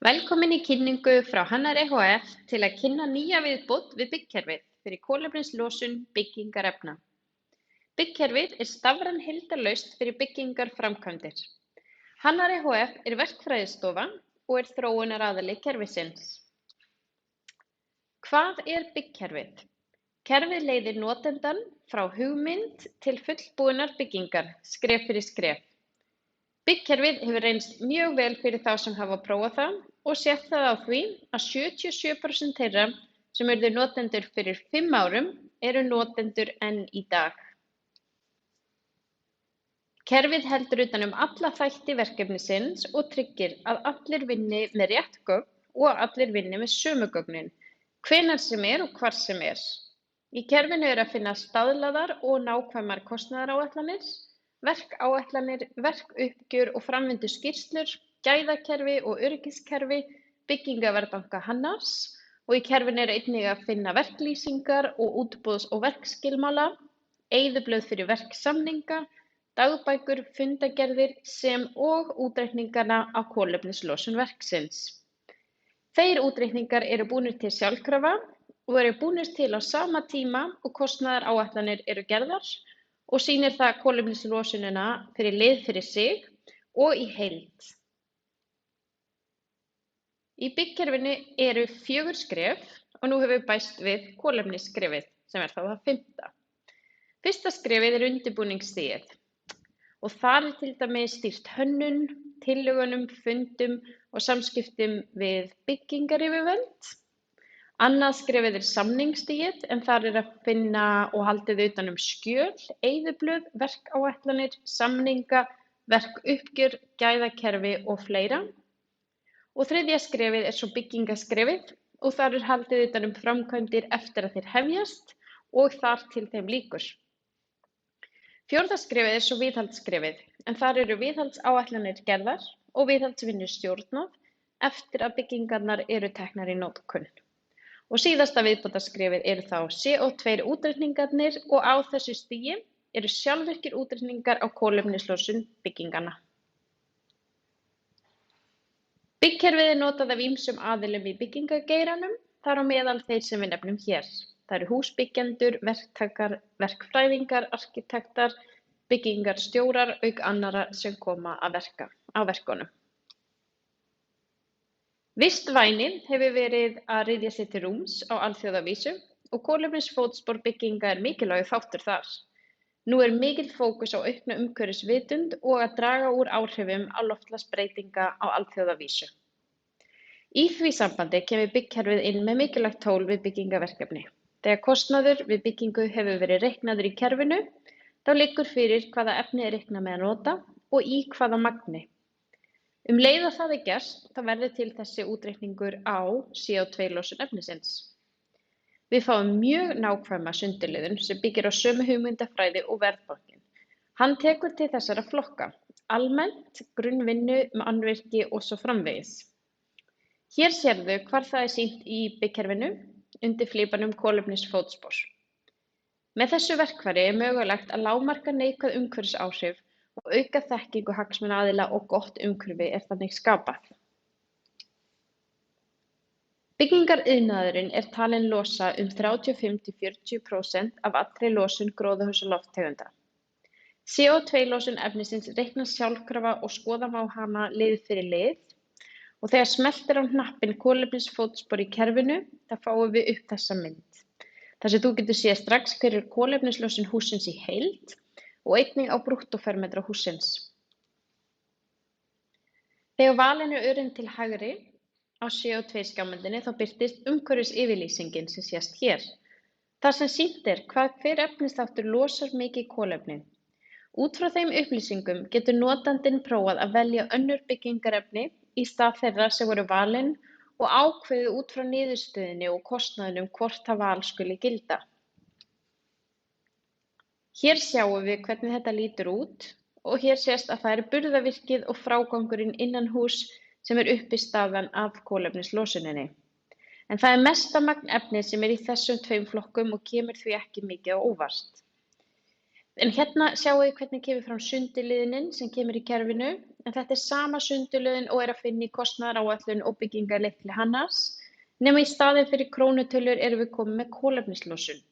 Velkomin í kynningu frá Hannar ehf. Til að kynna nýja viðbót við byggkerfið fyrir kolefnislosun byggingarefna. Byggkerfið er stafræn heildarlausn fyrir byggingarframkvæmdir. Hannar ehf. Er verkfræðistofa og er þróunaraðili kerfisins. Hvað er byggkerfið? Kerfið leiðir notendann frá hugmynd til fullbúinnar byggingar, skref fyrir skref. Byggkerfið hefur reynst mjög vel fyrir þá sem hafa prófað það og séð það á því að 77% þeirra sem urðu notendur fyrir 5 árum eru notendur enn í dag. Kerfið heldur utan alla þætti verkefnisins og tryggir að allir vinni með rétt gögn og að allir vinni með sömu gögnin, hvenær sem er og hvar sem er. Í kerfinu er að finna staðlaðar og nákvæmar kostnaðaráætlanir, verkáætlanir, verkuppgjör og framvindu skýrslur, gæðakerfi og öryggiskerfi byggingaverðbanka Hannars og í kerfinu er einnig að finna verklýsingar og útboðs- og verkskilmála, eyðublöð fyrir verksamninga, dagbækur, fundargerðir sem og útreikningana á kolefnislosun verksins. Þeir útreikningar eru búnir til sjálfkrafa og eru búnir til á sama tíma og kostnaðaráætlanir eru gerðar og sýnir það kolefnislosunina fyrir lið fyrir sig og í heild. Í byggkerfinu eru 4 skref og nú hefur bæst við kolefnisskrefið sem er þá það 5. Fyrsta skrefið er undirbúningsstigið og þar er til dæmis stýrt hönnun, tillögunum, fundum og samskiptum við byggingaryfirvöld. Annað skrefið er samningsstigið en þar er að finna og haldið utan skjöl, eyðublöð, verkáætlanir, samninga, verkuppgjör, gæðakerfi og fleira. Og þriðja skrefið er svo byggingaskrefið og þar er haldið utan framkvæmdir eftir að þeir hefjast og þar til þeim lýkur. Fjórða skrefið er svo viðhaldsskrefið en þar eru viðhaldsáætlanir gerðar og viðhaldsvinnu stjórnað eftir að byggingarnar eru teknar í notkun. Og síðasta viðbótarskrefið eru þá CO2 útreikningarnir og á þessu stigi eru sjálfvirkir útreikningar á kolefnislosun bygginganna. Byggkerfið er notað af ýmsum aðilum í byggingargeiranum, þar á meðal þeir sem við nefnum hér. Það eru húsbyggjendur, verktakar, verkfræðingar, arkitektar, byggingarstjórar auk annarra sem koma að verkunum. Vistvæni hefur verið að ryðja sér til rúms á alþjóðavísu og kolefnisfótspor bygginga er mikilvægur þáttur þar. Nú er mikill fókus á aukna umhverfisvitund og að draga úr áhrifum á loftslagsbreytinga á alþjóðavísu. Í því sambandi kemur byggkerfið inn með mikilvægt tól við byggingaverkefni. Þegar kostnaður við byggingu hefur verið reiknaður í kerfinu, þá liggur fyrir hvaða efni er reiknað með að nota og í hvaða magni. Leið og það er gert, þá verður til þessi útreikningur á CO2-losun efnisins. Við fáum mjög nákvæma sundurliðun sem byggir á sömu hugmyndafræði og verðbankinn. Hann tekur til þessara flokka, almennt, grunnvinnu, mannvirki og svo framvegis. Hér sérðu hvar það er sýnt í byggkerfinu undir flipanum kolefnisfótspor. Með þessu verkfæri er mögulegt að lágmarka neikvæð umhverfisáhrif og auka þekkingu hagsmunaaðila og gott umhverfi er þannig skapað. Byggingariðnaðurinn er talinn losa 35–40% af allri losun gróðurhúsalofttegunda. CO2-losun efnisins reiknast sjálfkrafa og skoða má hana lið fyrir lið og þegar smellt er á hnappinn kolefnisfótspor í kerfinu, þá fáum við upp þessa mynd. Þar sem þú getur séð strax hver er kolefnislosun hússins í heild og einnig á brúttófermetra hússins. Þegar valin er örin til hægri á CO2-skjámyndinni þá birtist umhverfisyfirlýsingin sem sést hér. Þar sem sýnt er hvað hver efnisþáttur losar mikið kolefni. Út frá þeim upplýsingum getur notandinn prófað að velja önnur byggingarefni í stað þeirra sem voru valin og ákveðið út frá niðurstöðunni og kostnaðinum hvort það val skuli gilda. Hér sjáum við hvernig þetta lítur út og hér sést að það er burðarvirkið og frágangurinn innan hús sem er uppistaðan af kolefnislosuninni. En það er mesta magn efnis sem er í þessum 2 flokkum og kemur því ekki mikið á óvart. En hérna sjáum við hvernig kemur fram sundurliðunin sem kemur í kerfinu en þetta er sama sundurliðun og er að finna í kostnaðaráætlun og byggingarlykli Hannars, nema í staðinn fyrir krónutölur erum við komin með kolefnislosun.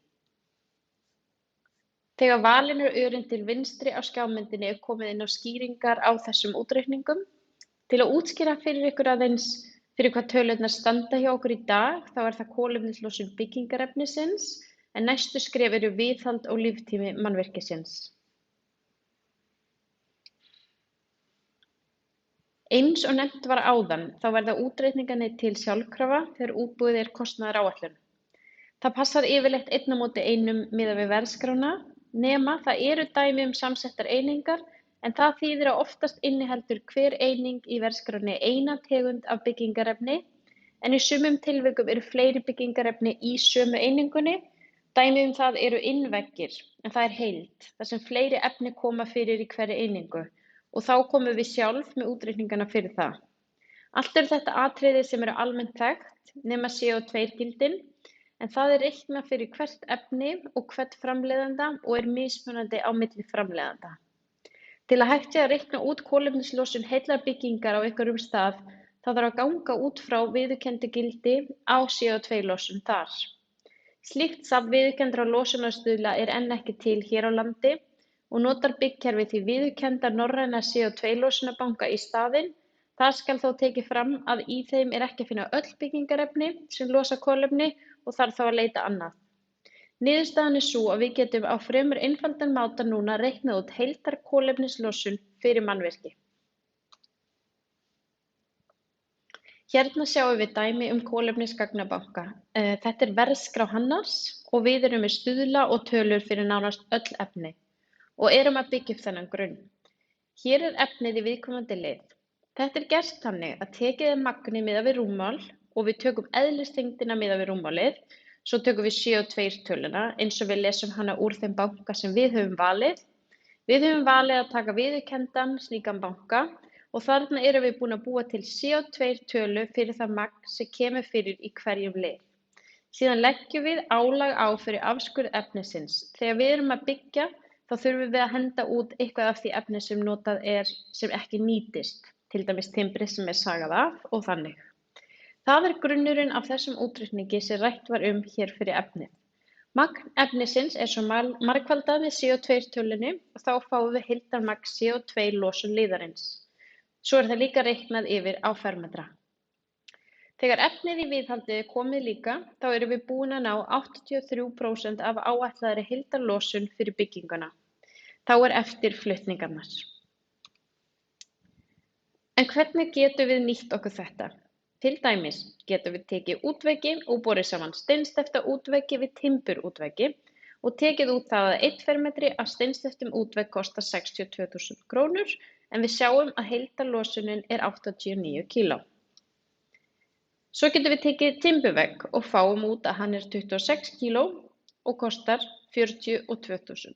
Þegar valin er örin til vinstri á skjámyndinni er komið inn á skýringar á þessum útreikningum. Til að útskýra fyrir ykkur aðeins fyrir hvað tölurnar standa hjá okkur í dag, þá er það kolefnislosun byggingarefnisins, en næstu skref eru viðhald og líftími mannvirkisins. Eins og nefnt var áðan, þá verða útreikningarnir til sjálfkrafa þegar útbúið er kostnaðaráætlun. Það passar yfirleitt einn á móti einum miðað við verðskrána, nema það eru dæmi samsettar einingar, en það þýðir að oftast inniheldur hver eining í verðskránni eina tegund af byggingarefni, en í sumum tilvikum eru fleiri byggingarefni í sömu einingunni. Dæmi það eru innveggir, en það er heild, þar sem fleiri efni koma fyrir í hverri einingu, og þá komum við sjálf með útreikningana fyrir það. Allt eru þetta atriði sem eru almennt þekkt, nema CO2-gildin, en það er reiknað fyrir hvert efni og hvert framleiðanda og er mismunandi á milli framleiðanda. Til að hægt sé að reikna út kolefnislosun heillar byggingar á einhverjum stað, þá þarf að ganga út frá viðurkenndu gildi á CO2-losun þar. Slíkt safn viðurkenndra losunarstuðla er enn ekki til hér á landi og notar byggkerfið því viðurkennda norræna CO2-losunarbanka í staðinn. Það skal þó tekið fram að í þeim er ekki að finna öll byggingarefni sem losa kolefni og þarf þá að leita annað. Niðurstaðan er sú að við getum á fremur einfaldan máta núna reiknað út heildarkolefnislosun fyrir mannvirki. Hérna sjáum við dæmi kolefnisgagnabanka. Þetta er verðskrá Hannars og við erum með stuðla og tölur fyrir nánast öll efni og erum að byggja upp þennan grunn. Hér er efnið í viðkomandi lið. Þetta er gert þannig að tekið er magnið miðað við rúmmál og við tökum eðlisþyngdina miðað við rúmmálið, svo tökum við CO2-töluna eins og við lesum hana úr þeim banka sem við höfum valið. Við höfum valið að taka viðurkenndan slíkan banka og þarna erum við búin að búa til CO2-tölu fyrir það magn sem kemur fyrir í hverjum lið. Síðan leggjum við álag á fyrir afskurð efnisins. Þegar við erum að byggja, þá þurfum við að henda út eitthvað af því efni sem notað er sem ekki nýtist, til dæmis timbrið sem er sagað af og þannig. Það er grunnurinn af þessum útreikningi sem rætt var hér fyrir efnið. Magn efnisins er svo margfaldað með CO2-tölunni og þá fáum við heildarmagn CO2-losun liðarins. Svo er það líka reiknað yfir á fermetra. Þegar efnið í viðhaldið er komið líka, þá erum við búin að ná 83% af áætlaðri heildarlosun fyrir bygginguna. Þá er eftir flutningarnar. En hvernig getum við nýtt okkur þetta? Til dæmis getum við tekið útveggi og borið saman steinsteypta útveggi við timburútveggi og tekið út það að 1 fermetri af steinsteyptum útvegg kostar 62.000 krónur, en við sjáum að heildarlosunin er 89 kíló. Svo getum við tekið timburvegg og fáum út að hann er 26 kíló og kostar 42.000.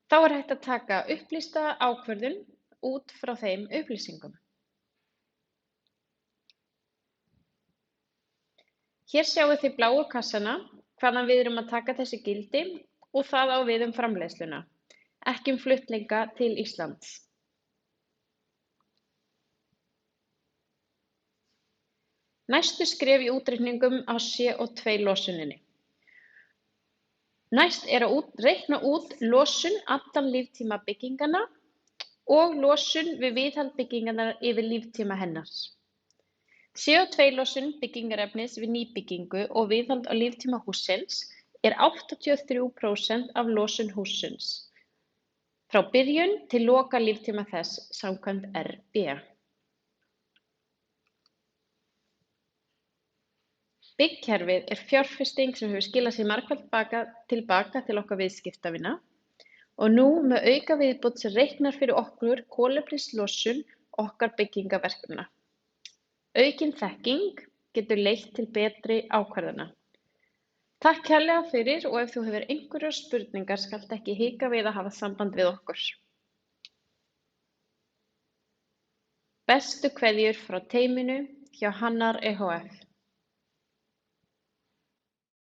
Þá er hægt að taka upplýsta ákvörðun út frá þeim upplýsingum. Hér sjáum þið bláu kassana, hvaðan við erum að taka þessi gildi og það á við framleiðsluna, ekki flutninga til Íslands. Næstu skref í útreikningum á CO2-losuninni. Næst er að reikna út losun allan líftíma bygginganna og losun við viðhald byggingarinnar yfir líftíma hennar. CO2-losun byggingarefnis við nýbyggingu og viðhald á líftíma hússins er 83% af losun hússins, frá byrjun til loka líftíma þess samkvæmt RB. Byggkerfið er fjárfesting sem hefur skilað sér margfalt tilbaka til okkar viðskiptavina og nú með auka viðbót sem reiknar fyrir okkur kolefnislosun okkar byggingaverkefna. Aukin þekking getur leitt til betri ákvarðana. Takk kærlega fyrir og ef þú hefur einhverjar spurningar skaltu ekki hika við að hafa samband við okkur. Bestu kveðjur frá teyminu hjá Hannar ehf.